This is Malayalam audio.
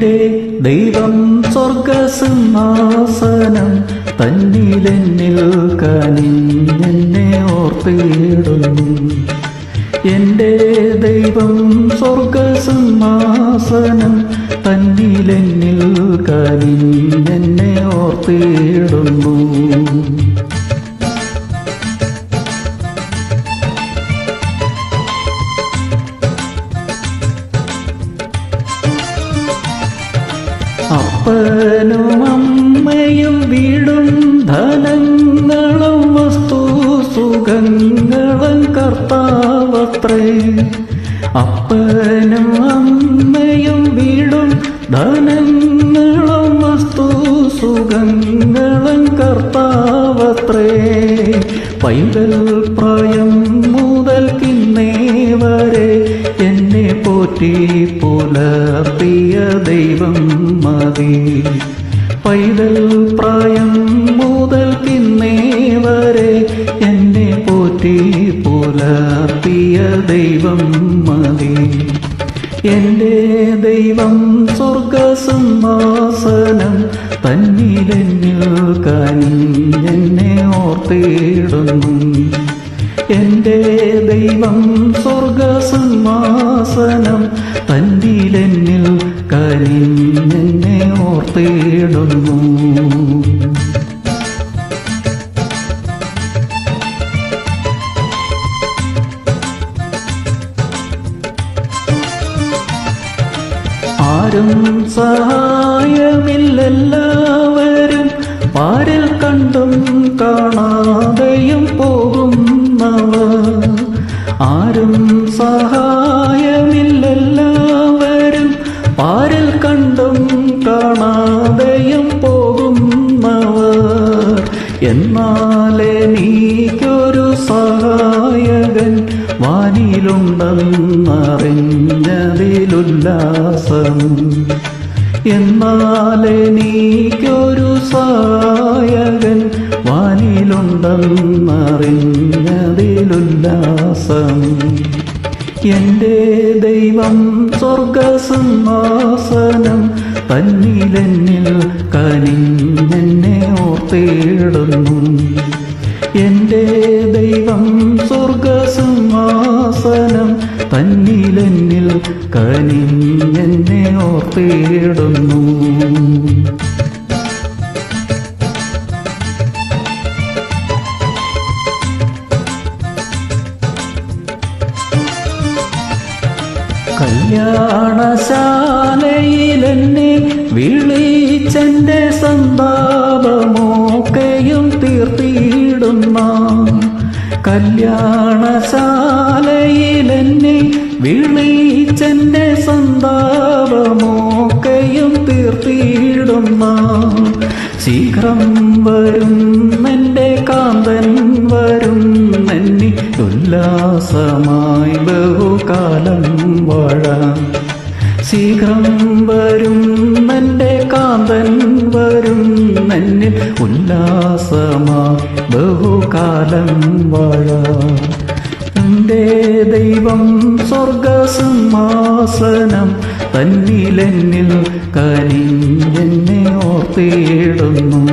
എന്റെ ദൈവം സ്വർഗസിംഹാസനം തന്നിലെന്നിൽ കനിഞ്ഞെന്നെ ഓർത്തിടുന്നു. എന്റെ ദൈവം സ്വർഗസിംഹാസനം തന്നിലെന്നിൽ കനിഞ്ഞെന്നെ ഓർത്തിടുന്നു. അപ്പനും അമ്മയും വീടും ധനങ്ങളും വസ്തു സുഖങ്ങളും കർത്താവത്രേ. അപ്പനും അമ്മയും വീടും ധനങ്ങളും വസ്തു സുഖങ്ങളും കർത്താവത്രേ. പൈതൽ പ്രായം മുതൽക്കിന്നേ വരെ എന്നെ പോറ്റി പുലർത്തിയ ദൈവം മതി. പൈതൽ പ്രായം മുതൽക്കിന്നേ വരെ എന്നെ പോറ്റി പുലർത്തിയ ദൈവം മതി. എന്റെ ദൈവം സ്വർഗസിംഹാസനം തന്നിലെന്നിൽ കനിഞ്ഞെന്നെ ഓർത്തിടുന്നു. എന്റെ ദൈവം സ്വർഗസിംഹാസനം തന്നിലെന്നിൽ കനിഞ്ഞെന്നെ ഓർത്തിടുന്നു. ആരും സഹായമില്ലെല്ലാവരും പാരിൽ കണ്ടും കാണാതെയും പോകുന്നവർ. ആരും സഹായമില്ലെല്ലാവരും പാരിൽ കണ്ടും കാണാതെയും പോകുന്നവർ. എന്നാലെനിക്കൊരു സഹായകൻ വാനിലുണ്ടെന്നറിഞ്ഞതിലുല്ലാസം. എന്നാലെനിക്കൊരു സഹായകൻ വാനിലുണ്ടെന്നറിഞ്ഞതിലുല്ലാസം. എന്റെ ദൈവം സ്വർഗസിംഹാസനം തന്നിലെന്നിൽ കനിഞ്ഞെന്നെ ഓർത്തിടുന്നു. എന്റെ ദൈവം സ്വർഗസിംഹാസനം തന്നിലെന്നിൽ കനിഞ്ഞെന്നെ ഓർത്തിടുന്നു. കല്യാണശാലയിലെന്നെ വിളിച്ചെന്റെ സന്താപമൊക്കെയും തീർത്തിടുന്ന. കല്യാണശാലയിലെന്നെ വിളിച്ചെന്റെ സന്താപമൊക്കെയും തീർത്തിടുന്ന. ശീഘ്രം വരും എന്റെ കാന്തൻ വരും എന്നി ഉല്ലാസമായി ബഹുകാലം വാഴാം. ശീഘ്രം വരും എന്റെ കാന്തൻ വരും എന്നിൽ ഉല്ലാസമായി ബഹുകാലം വാഴാം. എന്റെ ദൈവം സ്വർഗസിംഹാസനം തന്നിലെന്നിൽ കനിഞ്ഞെന്നെ ഓർത്തിടുന്നു.